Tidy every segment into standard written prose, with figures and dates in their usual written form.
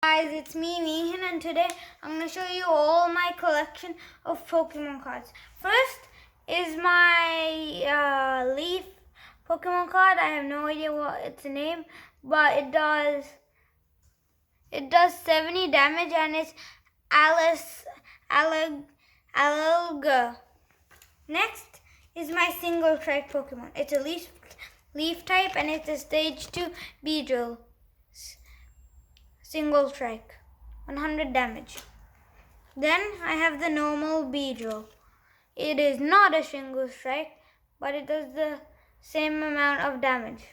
Guys, it's me Mehan, and today I'm going to show you all my collection of Pokemon cards. First is my Leaf Pokemon card. I have no idea what its name, but it does 70 damage, and it's Alga. Next is my Single Strike Pokemon. It's a leaf type, and it's a stage 2 Beedrill. Single strike, 100 damage. Then I have the normal Beedrill. It is not a single strike, but it does the same amount of damage.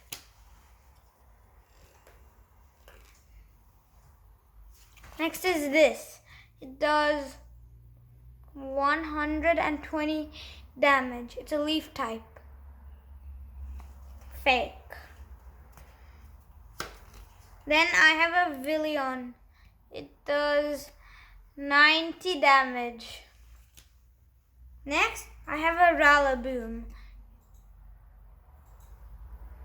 Next is this. It does 120 damage. It's a leaf type. Fake. Then I have a Villion. It does 90 damage. Next, I have a Rillaboom.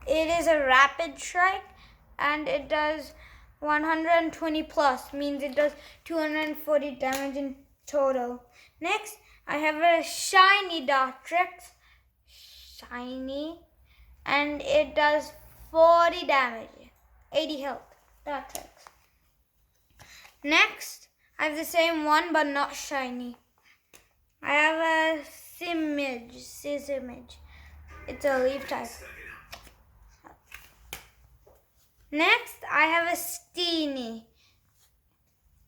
It is a rapid strike, and it does 120 plus, means it does 240 damage in total. Next, I have a shiny Dartrix. Shiny. And it does 40 damage. 80 health. Dartrix. Next, I have the same one but not shiny. I have a Sizzimage. It's a leaf type. Next, I have a Steenie.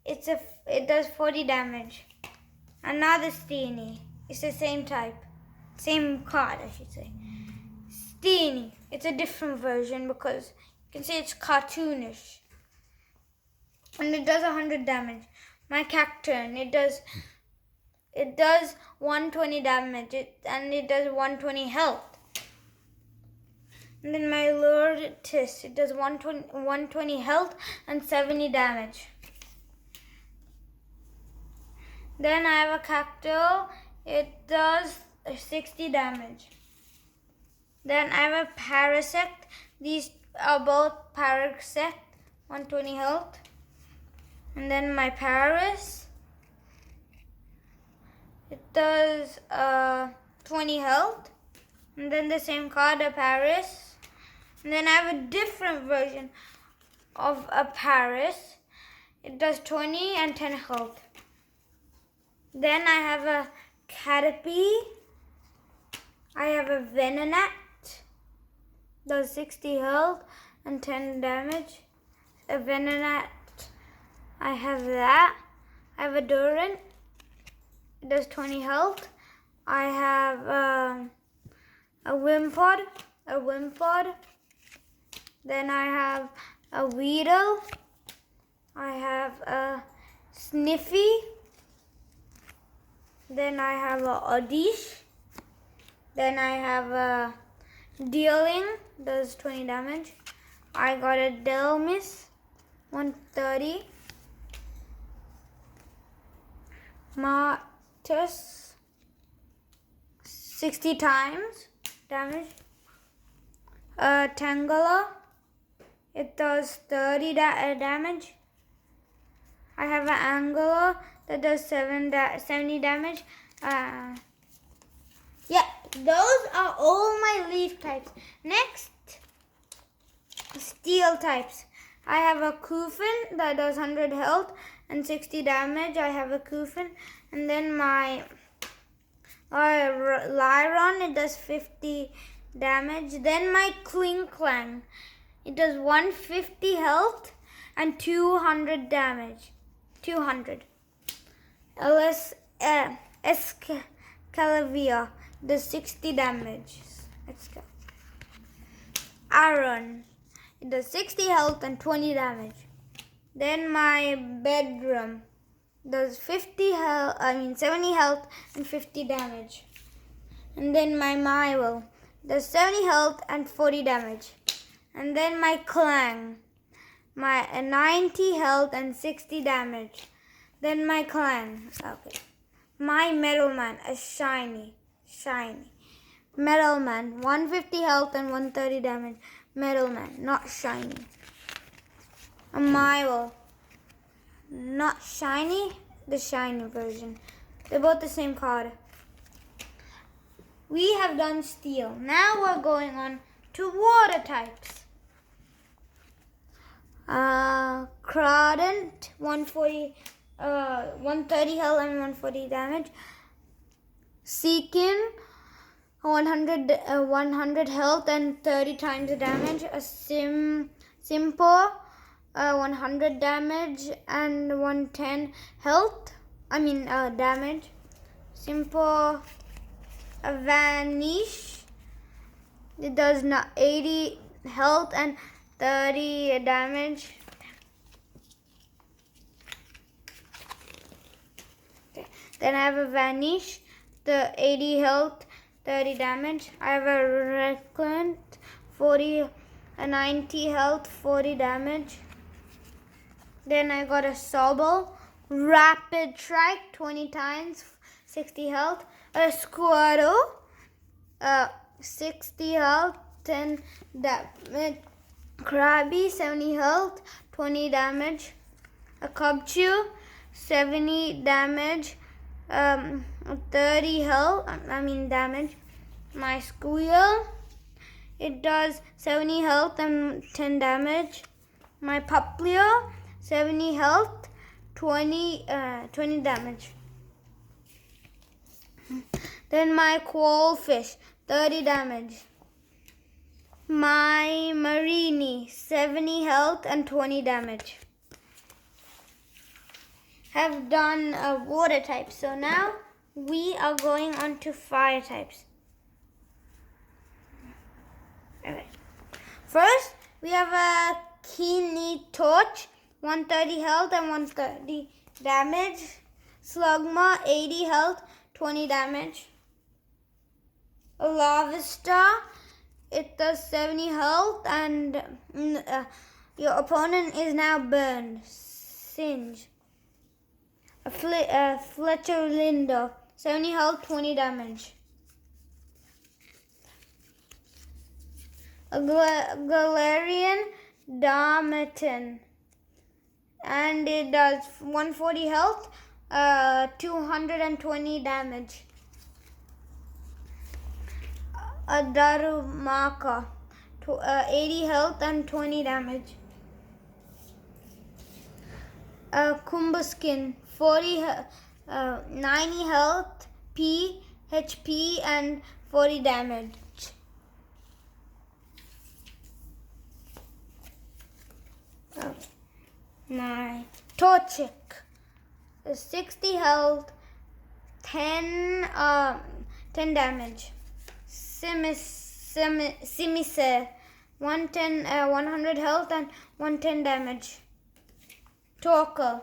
It does 40 damage. Another Steenie. It's the same type. Same card, I should say. Steenie. It's a different version because you can see it's cartoonish. And it does 100 damage. My Cacturne, it does 120 damage, and it does 120 health. And then my Lurtis, it does 120 health and 70 damage. Then I have a Cacto, it does 60 damage. Then I have a Parasect. These are both Parasect, 120 health. And then my Paris, it does 20 health. And then the same card, a Paris. And then I have a different version of a Paris. It does 20 and 10 health. Then I have a Caterpie. I have a Venonat. Does 60 health and 10 damage. A Venonat. I have that. I have a Durant. It does 20 health. I have a Wimpod. Then I have a Weedle. I have a Sniffy. Then I have a Oddish. Then I have a Dealing. Does 20 damage. I got a Delmis. 130. Martus, 60 times damage. Tangela, it does 30 damage. I have an Angela that does 70 damage. Yeah, those are all my leaf types. Next, steel types. I have a Kufin that does 100 health and 60 damage. I have a Kufin. And then my Lyron, it does 50 damage. Then my Klinklang, it does 150 health and 200 damage. 200. Escalavia does 60 damage. Aaron, it does 60 health and 20 damage. Then my Bedroom does 70 health and 50 damage. And then my Mywell does 70 health and 40 damage. And then my Clang, my 90 health and 60 damage. Then my Clang, okay. My Metalman, a shiny. Metalman, 150 health and 130 damage. Metalman, not shiny. A Mywell, not shiny, the shiny version. They're both the same card. We have done steel. Now we're going on to water types. Crawdont, 130 health and 140 damage. Seakin, 100 health and 30 times the damage. A Simpo, 100 damage and 110 health. Damage. Simpo. A Vanish. It does 80 health and 30 damage. Okay. Then I have a Vanish, the 80 health, 30 damage. I have a Recurrent, 90 health, 40 damage. Then I got a Sobble, Rapid Strike, 20 times, 60 health. A Squirtle, 60 health, 10 damage. Krabby, 70 health, 20 damage. A Cubchoo, 70 damage, 30 health, damage. My Squeal, it does 70 health and 10 damage. My Puplio, 70 health, 20 damage. Then my Quillfish, 30 damage. My Marini, 70 health and 20 damage. Have done water types. So now we are going on to fire types. Okay. First, we have a Keenly Torch, 130 health and 130 damage. Slugma, 80 health, 20 damage. A Lava Star, it does 70 health and your opponent is now burned. Singe. A Fletcher Lindo, 70 health, 20 damage. A Galarian Darmanitan, and it does 140 health, 220 damage. A Darumaka, 80 health and 20 damage. A Kumbaskin, 90 health, HP and 40 damage. My Torchic, 60 health, 10 damage. Simise, 100 health and 110 damage. Torkoal,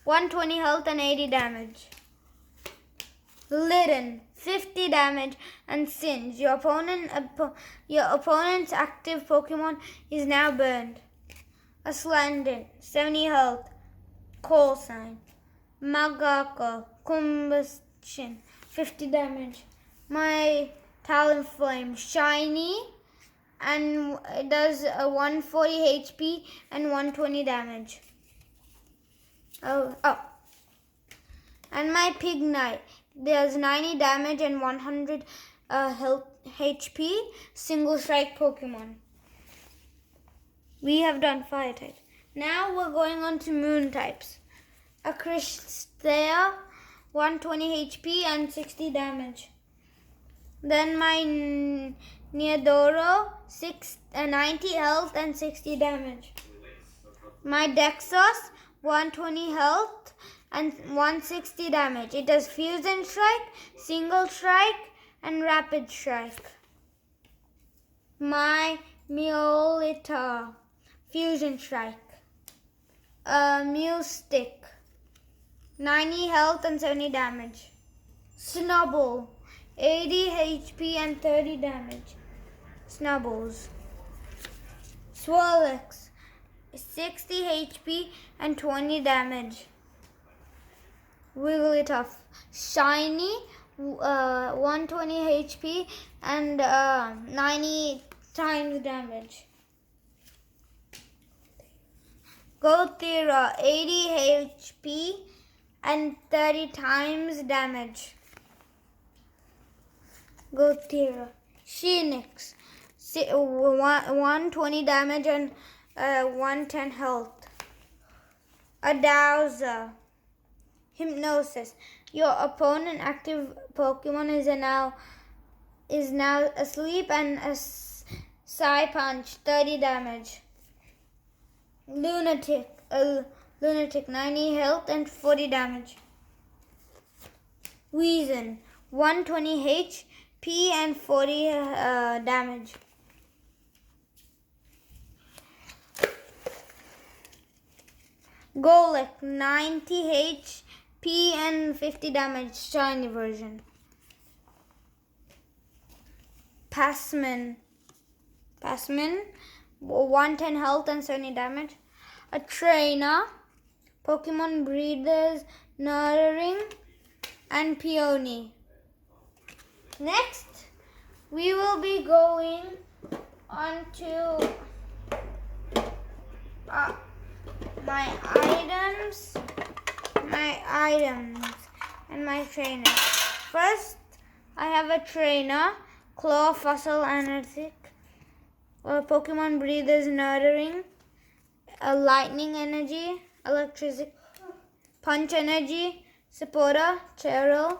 120 health and 80 damage. Litten, 50 damage and Singe. Your opponent's active Pokemon is now burned. A Slandon, 70 health. Call Sign. Magako, Combustion, 50 damage. My Talonflame, shiny, and it does 140 HP and 120 damage. Oh. And my Pignite, does 90 damage and 100 health HP, single strike Pokemon. We have done fire types. Now we're going on to moon types. A Cristea, 120 HP and 60 damage. Then my Neodoro, 90 health and 60 damage. My Dexos, 120 health and 160 damage. It does Fusion Strike, Single Strike, and Rapid Strike. My Meowth, Fusion Strike. Mewstick, 90 health and 70 damage. Snubbull, 80 HP and 30 damage. Snubbles. Swirlix, 60 HP and 20 damage. Wigglytuff, shiny, 120 HP and 90 times damage. Gothira, 80 HP and 30 times damage. Gothira. Phoenix, 120 damage and 110 health. Adauza. Hypnosis. Your opponent active Pokemon is now asleep and a Psy Punch, 30 damage. Lunatic, 90 health and 40 damage. Weezin, 120 HP and 40 damage. Golek, 90 HP and 50 damage, shiny version. Passman, 110 health and 70 damage. A trainer, Pokemon breeders, Nurturing and Peony. Next, we will be going on to my items and my trainer. First, I have a trainer, Claw, Fossil, Energetic, Pokemon breeders, Nurturing, Lightning Energy, Electricity, Punch Energy, Supporter, Cheryl,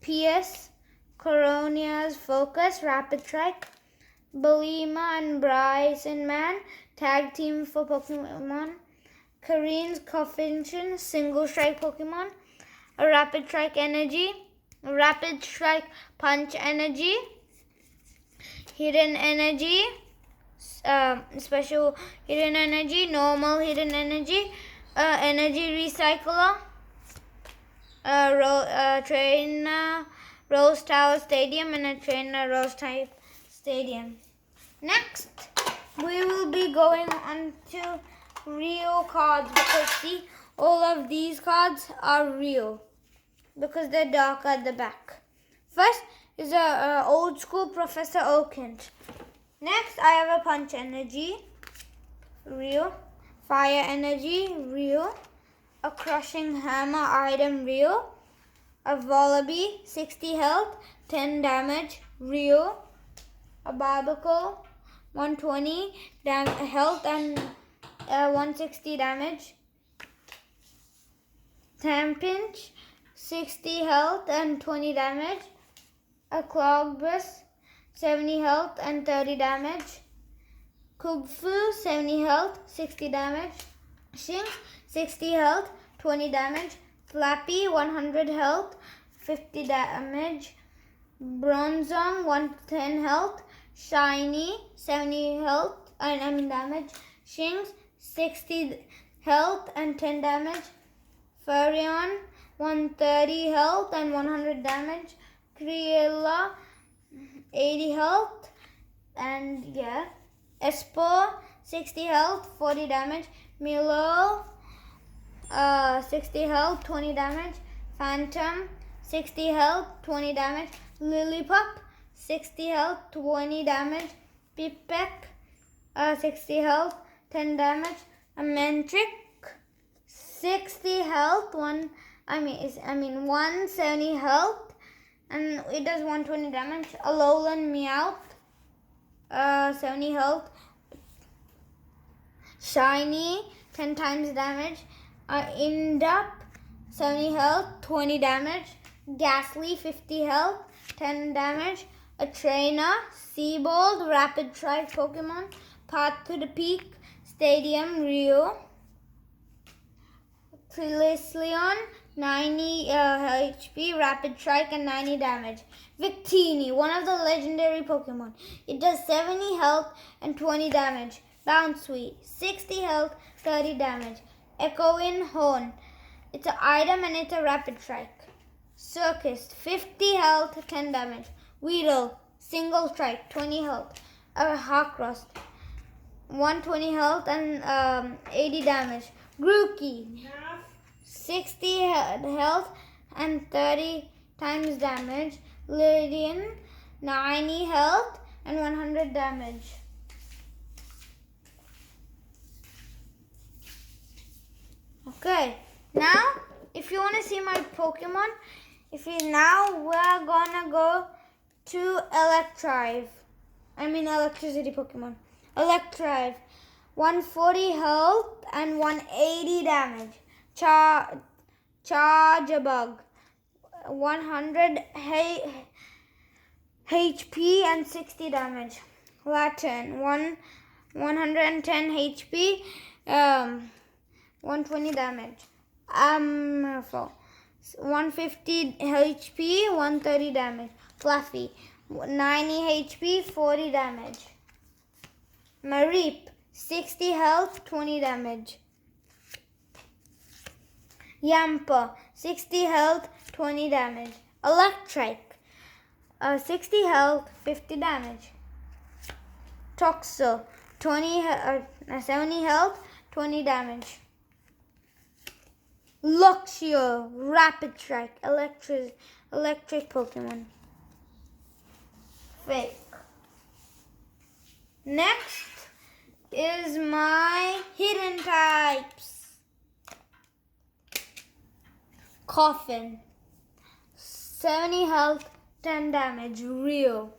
PS, Coronia's Focus, Rapid Strike, Belima and Bryson Man, Tag Team for Pokemon, Kareen's Coffinsion, Single Strike Pokemon, a Rapid Strike Energy, Rapid Strike Punch Energy, Hidden Energy, Special Hidden Energy, Normal Hidden Energy, Energy Recycler, Trainer Rose Tower Stadium, and a Trainer Rose Type Stadium. Next, we will be going on to real cards because see, all of these cards are real because they're dark at the back. First is a old school Professor Oakent. Next, I have a Punch Energy, real. Fire Energy, real. A Crushing Hammer item, real. A Volibee, 60 health, 10 damage, real. A Barbacle, 120 health and 160 damage. Tampinch, 60 health and 20 damage. A Clogbus, 70 health and 30 damage. Kubfu, 70 health, 60 damage. Shing, 60 health, 20 damage. Flappy, 100 health, 50 damage. Bronzong, 110 health. Shiny, 70 health and damage. Shings, 60 health and 10 damage. Furrion, 130 health and 100 damage. Cruella, 80 health and Espor, 60 health, 40 damage. Milo, 60 health, 20 damage. Phantom, 60 health, 20 damage. Lillipup, 60 health, 20 damage. Pipek, 60 health, 10 damage. A Mantric, 60 health, 170 health, and it does 120 damage. A Alolan Meowth, 70 health. Shiny, 10 times damage. Indup, 70 health, 20 damage. Ghastly, 50 health, 10 damage. A Trainer, Seabold, Rapid Strike Pokemon. Path to the Peak Stadium, Rio. Trillion, 90 HP, Rapid Strike and 90 damage. Victini, one of the legendary Pokemon. It does 70 health and 20 damage. Bounce Sweet, 60 health, 30 damage. Echoing Horn, it's an item and it's a Rapid Strike. Circus, 50 health, 10 damage. Weedle, Single Strike, 20 health. Hawkrust, 120 health and 80 damage. Grookey, 60 health and 30 times damage. Lydian, 90 health and 100 damage. Okay, now if you want to see my Pokemon, we're gonna go to Electricity Pokemon. Electrive, 140 health and 180 damage. Charjabug, 100 HP and 60 damage. Lantern, 110 HP, 120 damage. Amorpho, 150 HP, 130 damage. Fluffy, 90 HP, 40 damage. Mareep, 60 health, 20 damage. Yamper, 60 health, 20 damage. Electric, 60 health, 50 damage. Toxel, 70 health, 20 damage. Luxio, Rapid Strike, electric Pokemon. Fake. Next is my hidden types. Coffin, 70 health, 10 damage. Rio.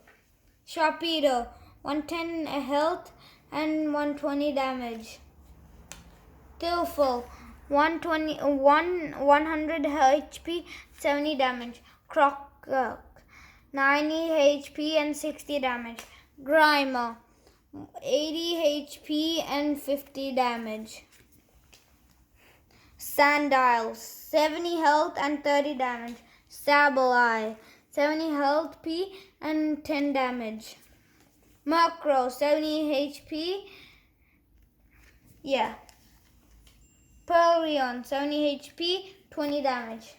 Sharpedo, 110 health and 120 damage. Tilful, 100 HP, 70 damage. Croc, 90 HP and 60 damage. Grimer, 80 HP and 50 damage. Sandile, 70 health and 30 damage. Sableye, 70 health P and 10 damage. Murkrow, 70 HP. Yeah. Pearlion, 70 HP, 20 damage.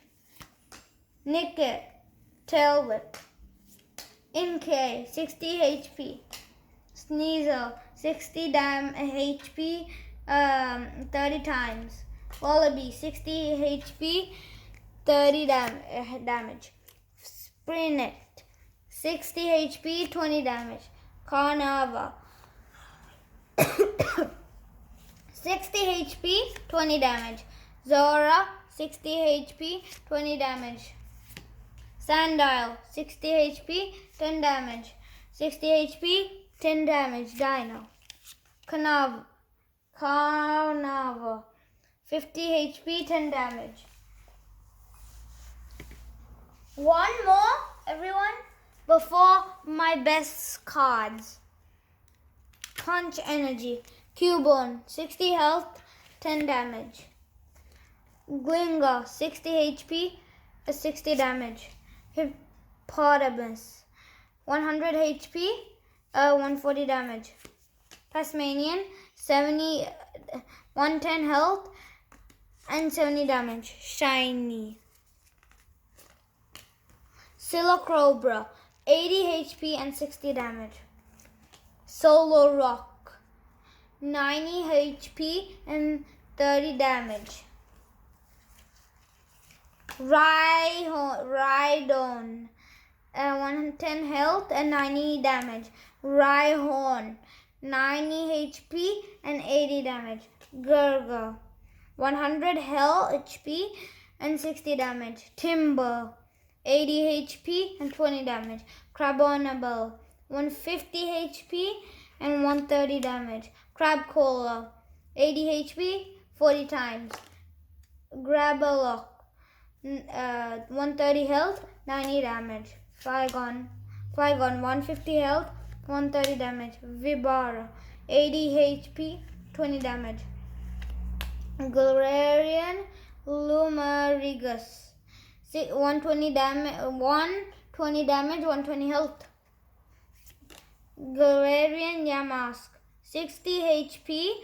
Nickit, Tail Whip. Inkay, 60 HP. Sneasel, 60 HP, 30 times. Wallaby, 60 HP, 30 damage. Sprinnet, 60 HP, 20 damage. Carnava, 60 HP, 20 damage. Zora, 60 HP, 20 damage. Sandile, 60 HP, 10 damage. 60 HP, 10 damage. Dino. Carnava, 50 HP, 10 damage. One more, everyone, before my best cards. Punch Energy. Cubone, 60 health, 10 damage. Glinger, 60 HP, 60 damage. Hippopotamus, 100 HP, 140 damage. Tasmanian, 110 health and 70 damage. Shiny. Silicobra, 80 HP and 60 damage. Solo Rock, 90 HP and 30 damage. Rhydon, 110 health and 90 damage. Rhyhorn, 90 HP and 80 damage. Gurgle, 100 HP and 60 damage. Timber, 80 HP and 20 damage. Crabominable, 150 HP and 130 damage. Crabcola, 80 HP, 40 times. Grabalock, 130 health, 90 damage. Flygon, 150 health, 130 damage. Vibara, 80 HP, 20 damage. Galarian Lumarigus, 120 damage, 120 health. Galarian Yamask, 60 HP,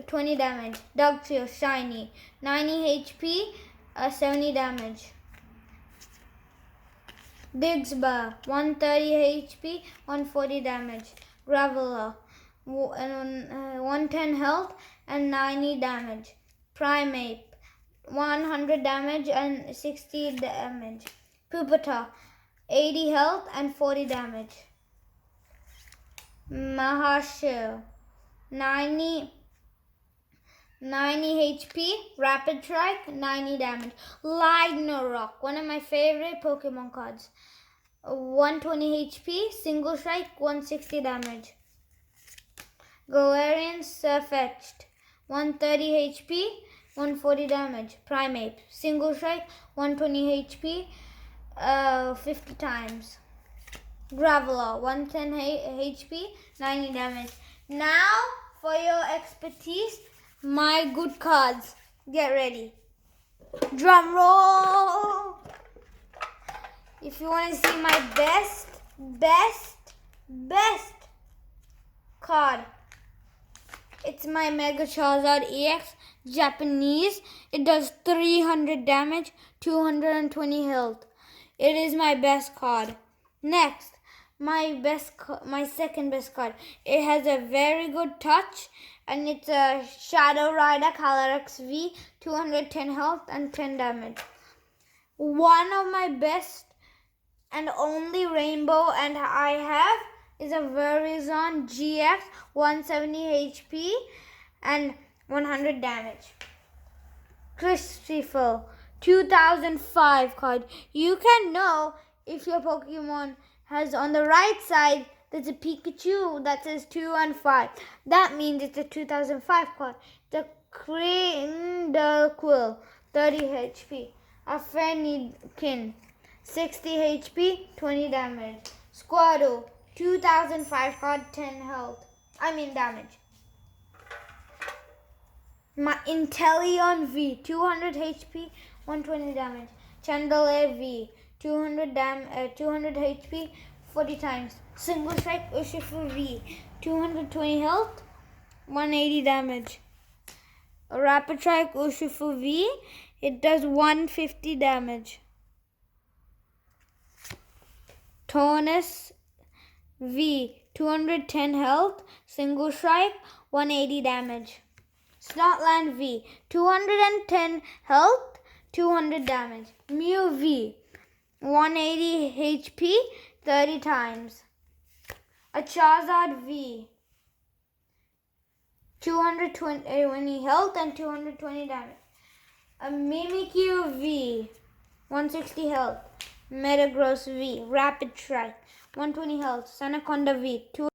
20 damage. Dugtrio Shiny, 90 HP, 70 damage. Bigsby, 130 HP, 140 damage. Graveler, 110 health and 90 damage. Primeape, 100 damage and 60 damage. Pupitar, 80 health and 40 damage. Mahashir, 90 90 HP, Rapid Strike, 90 damage. Lightning-Rock, one of my favorite Pokemon cards. 120 HP, Single Strike, 160 damage. Galarian Surfetched, 130 HP, 140 damage. Primeape, Single Strike, 120 HP, 50 times. Graveler, 110 HP, 90 damage. Now, for your expertise, my good cards. Get ready. Drum roll! If you want to see my best card, it's my Mega Charizard EX Japanese. It does 300 damage, 220 health. It is my best card. Next, my second best card. It has a very good touch, and it's a Shadow Rider Calyrex V, 210 health and 10 damage. One of my best and only rainbow and I have is a Verizon GX, 170 HP and 100 damage. Christopher, 2005 card. You can know if your Pokemon has on the right side, there's a Pikachu that says 2 and 5. That means it's a 2005 card. The Cyndaquil, 30 HP. A Fennekin, 60 HP, 20 damage. Squirtle, 2005 card, 10 damage. My Inteleon V, 200 HP, 120 damage. Chandelier V, 200 HP, 40 times. Single Strike Urshifu V, 220 health, 180 damage. Rapid Strike Urshifu V, it does 150 damage. Taurus V, 210 health, Single Strike, 180 damage. Snotland V, 210 health, 200 damage. Mew V, 180 HP, 30 times. A Charizard V, 220 health and 220 damage. A Mimikyu V, 160 health. Metagross V, Rapid Strike, 120 health. Sandaconda V,